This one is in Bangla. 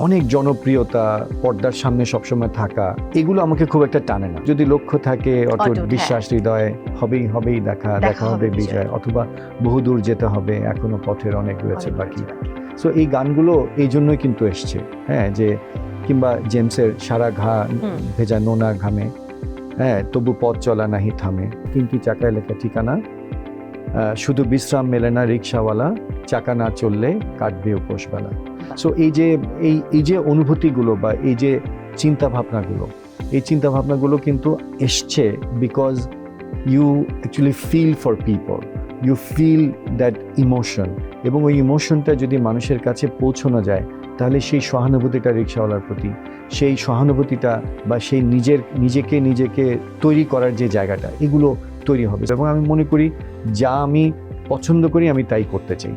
অনেক জনপ্রিয়তা, পর্দার সামনে সবসময় থাকা, এগুলো আমাকে খুব একটা টানে না। যদি লক্ষ্য থাকে, অটুট বিশ্বাস হৃদয়ে, হবেই দেখা হবে বিজয়, অথবা বহুদূর যেতে হবে, এখনো পথের অনেক রয়েছে বাকি। সো এই গানগুলো এই জন্যই কিন্তু এসছে, হ্যাঁ, যে কিংবা জেমসের সারা ভেজা নোনা ঘামে, হ্যাঁ, তবু পথ চলা নাহি থামে, 3টি চাকায় লেখা ঠিকানা, শুধু বিশ্রাম মেলে না রিক্সাওয়ালা, চাকা না চললে কাটবে উপোসবেলা। সো এই যে অনুভূতিগুলো বা এই যে চিন্তা ভাবনাগুলো কিন্তু এসছে because you actually feel for people, you feel that emotion, এবং ওই ইমোশনটা যদি মানুষের কাছে পৌঁছানো যায় তাহলে সেই সহানুভূতিটা রিক্সাওয়ালার প্রতি, সেই সহানুভূতিটা বা সেই নিজেকে তৈরি করার যে জায়গাটা, এগুলো তৈরি হবে। এবং আমি মনে করি যা আমি পছন্দ করি আমি তাই করতে চাই।